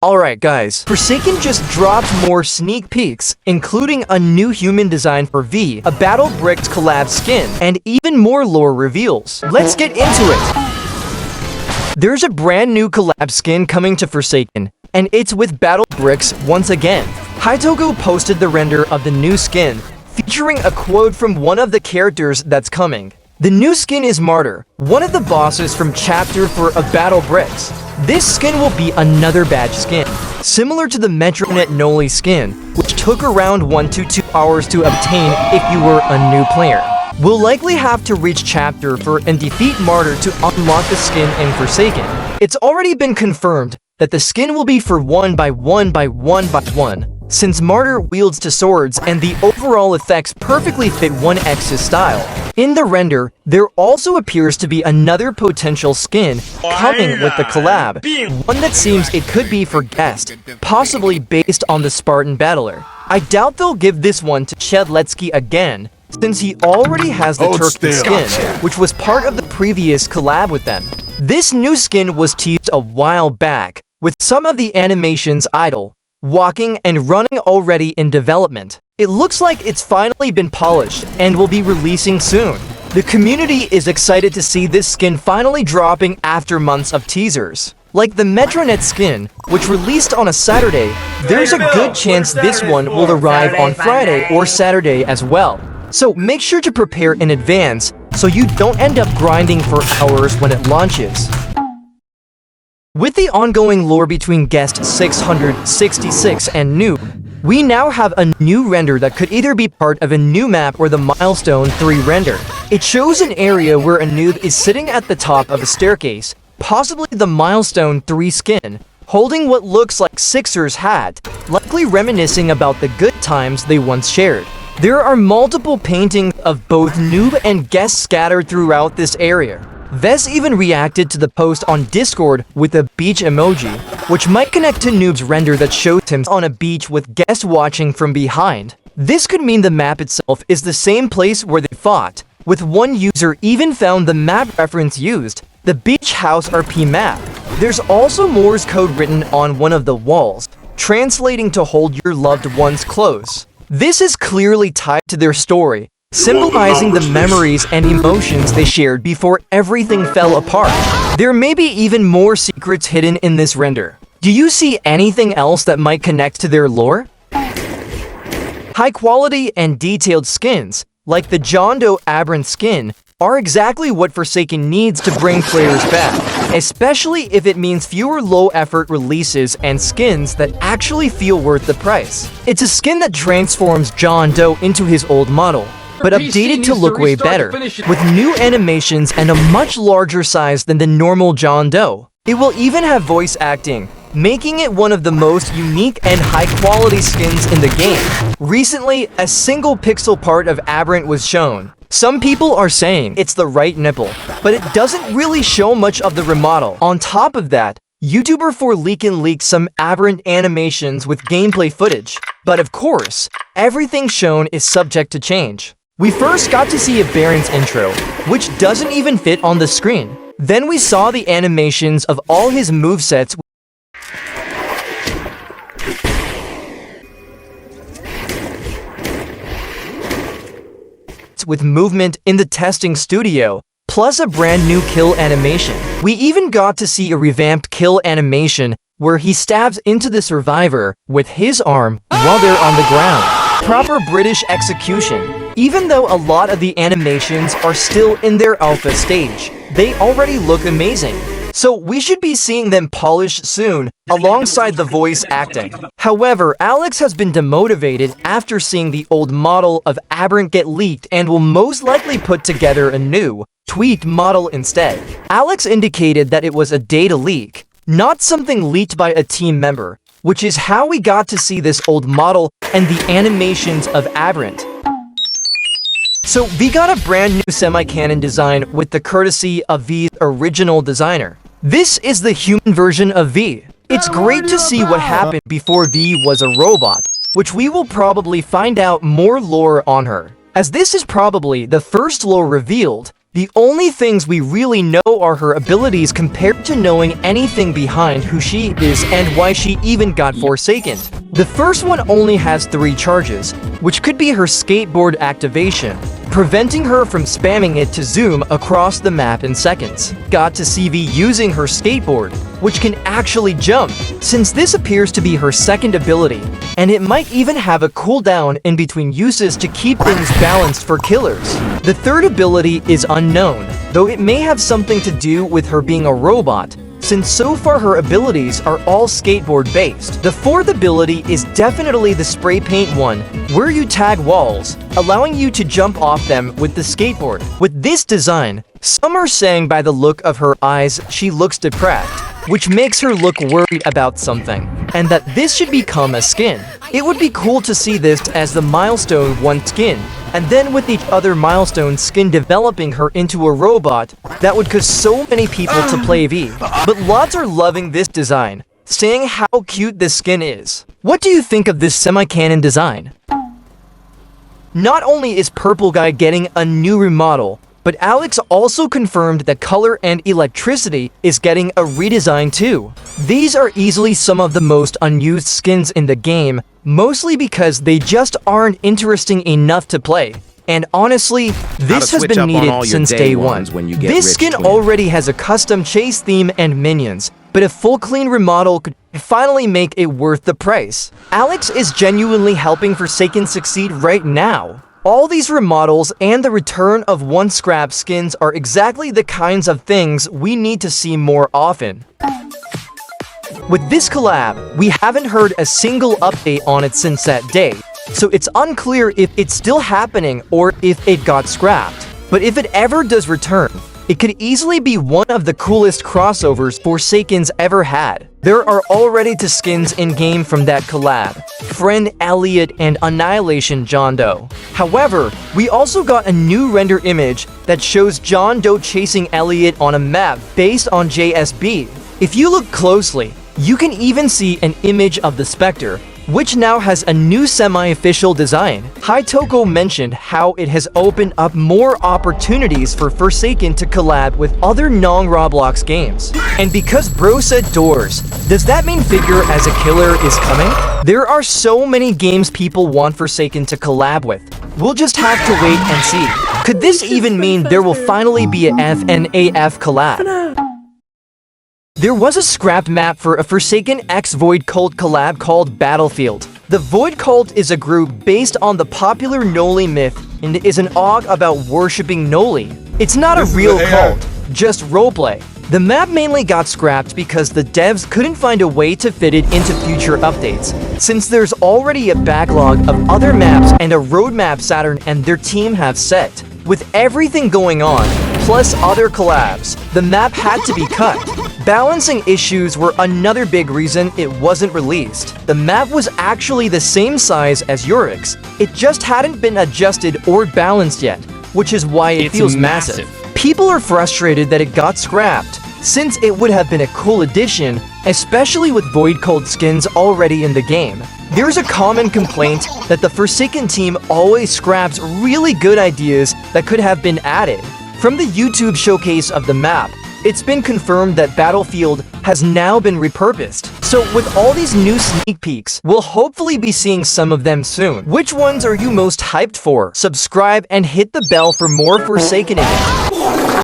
Alright guys, Forsaken just dropped more sneak peeks, including a new human design for V, a Battle Bricks collab skin, and even more lore reveals. Let's get into it! There's a brand new collab skin coming to Forsaken, and it's with Battle Bricks once again. Hytogo posted the render of the new skin, featuring a quote from one of the characters that's coming. The new skin is Martyr, one of the bosses from Chapter 4 of Battle Bricks. This skin will be another badge skin, similar to the Metronet Noli skin, which took around 1 to 2 hours to obtain if you were a new player. We'll likely have to reach Chapter 4 and defeat Martyr to unlock the skin in Forsaken. It's already been confirmed that the skin will be for 1 by 1 by 1 by 1, since Martyr wields two swords and the overall effects perfectly fit 1X's style. In the render, there also appears to be another potential skin coming with the collab, one that seems it could be for Guest, possibly based on the Spartan Battler. I doubt they'll give this one to Chedletsky again, since he already has the Turkic skin, which was part of the previous collab with them. This new skin was teased a while back, with some of the animations idle, walking and running already in development. It looks like it's finally been polished and will be releasing soon. The community is excited to see this skin finally dropping after months of teasers. Like the Metronet skin, which released on a Saturday, there's a good chance this one will arrive on Friday or Saturday as well. So make sure to prepare in advance so you don't end up grinding for hours when it launches. With the ongoing lore between Guest 666 and Noob, we now have a new render that could either be part of a new map or the Milestone 3 render. It shows an area where a noob is sitting at the top of a staircase, possibly the Milestone 3 skin, holding what looks like Sixer's hat, likely reminiscing about the good times they once shared. There are multiple paintings of both Noob and Guest scattered throughout this area. Vez even reacted to the post on Discord with a beach emoji, which might connect to Noob's render that shows him on a beach with Guest watching from behind. This could mean the map itself is the same place where they fought, with one user even found the map reference used, the Beach House RP map. There's also Morse code written on one of the walls, translating to hold your loved ones close. This is clearly tied to their story, symbolizing the memories and emotions they shared before everything fell apart. There may be even more secrets hidden in this render. Do you see anything else that might connect to their lore? High quality and detailed skins, like the John Doe Aberrant skin, are exactly what Forsaken needs to bring players back, especially if it means fewer low-effort releases and skins that actually feel worth the price. It's a skin that transforms John Doe into his old model, but updated to look way better, with new animations and a much larger size than the normal John Doe. It will even have voice acting, making it one of the most unique and high-quality skins in the game. Recently, a single pixel part of Aberrant was shown. Some people are saying it's the right nipple, but it doesn't really show much of the remodel. On top of that, YouTuber 4Leakin leaked some Aberrant animations with gameplay footage. But of course, everything shown is subject to change. We first got to see Aberrant's intro, which doesn't even fit on the screen. Then we saw the animations of all his movesets with movement in the testing studio, plus a brand new kill animation. We even got to see a revamped kill animation where he stabs into the survivor with his arm while they're on the ground. Proper British execution. Even though a lot of the animations are still in their alpha stage, they already look amazing. So we should be seeing them polished soon, alongside the voice acting. However, Alex has been demotivated after seeing the old model of Aberrant get leaked and will most likely put together a new, tweaked model instead. Alex indicated that it was a data leak, not something leaked by a team member, which is how we got to see this old model and the animations of Aberrant. So we got a brand new semi-canon design with the courtesy of V's original designer. This is the human version of V. It's great to see what happened before V was a robot, which we will probably find out more lore on her. As this is probably the first lore revealed, The only things we really know are her abilities compared to knowing anything behind who she is and why she even got Forsaken. The first one only has 3 charges, which could be her skateboard activation, preventing her from spamming it to zoom across the map in seconds. Got to see V using her skateboard, which can actually jump, since this appears to be her second ability, and it might even have a cooldown in between uses to keep things balanced for killers. The third ability is unknown, though it may have something to do with her being a robot, since so far her abilities are all skateboard based. The fourth ability is definitely the spray paint one, where you tag walls, allowing you to jump off them with the skateboard. With this design, some are saying by the look of her eyes she looks depressed, which makes her look worried about something, and that this should become a skin. It would be cool to see this as the milestone 1 skin, and then with each other milestone skin developing her into a robot that would cause so many people to play V. But lots are loving this design, saying how cute this skin is. What do you think of this semi-canon design? Not only is Purple Guy getting a new remodel, but Alex also confirmed that Color and Electricity is getting a redesign too. These are easily some of the most unused skins in the game, mostly because they just aren't interesting enough to play. And honestly, this has been needed since day one. This skin already has a custom chase theme and minions, but a full clean remodel could finally make it worth the price. Alex is genuinely helping Forsaken succeed right now. All these remodels and the return of 1 scrap skins are exactly the kinds of things we need to see more often. With this collab, we haven't heard a single update on it since that day, so it's unclear if it's still happening or if it got scrapped. But if it ever does return, it could easily be one of the coolest crossovers Forsaken's ever had. There are already 2 skins in-game from that collab, Friend Elliot and Annihilation John Doe. However, we also got a new render image that shows John Doe chasing Elliot on a map based on JSB. If you look closely, you can even see an image of the Spectre, which now has a new semi-official design. Hytoko mentioned how it has opened up more opportunities for Forsaken to collab with other non-Roblox games. And because bro said doors, does that mean Figure as a Killer is coming? There are so many games people want Forsaken to collab with. We'll just have to wait and see. Could this even mean there will finally be a FNAF collab? There was a scrapped map for a Forsaken X Void Cult collab called Battlefield. The Void Cult is a group based on the popular Noli myth and is an OG about worshipping Noli. It's not a real cult, just roleplay. The map mainly got scrapped because the devs couldn't find a way to fit it into future updates, since there's already a backlog of other maps and a roadmap Saturn and their team have set. With everything going on, plus other collabs, the map had to be cut. Balancing issues were another big reason it wasn't released. The map was actually the same size as Urix. It just hadn't been adjusted or balanced yet, which is why it feels massive. People are frustrated that it got scrapped, since it would have been a cool addition, especially with Void Cult skins already in the game. There's a common complaint that the Forsaken team always scraps really good ideas that could have been added. From the YouTube showcase of the map, it's been confirmed that Battlefield has now been repurposed. So with all these new sneak peeks, we'll hopefully be seeing some of them soon. Which ones are you most hyped for? Subscribe and hit the bell for more Forsaken.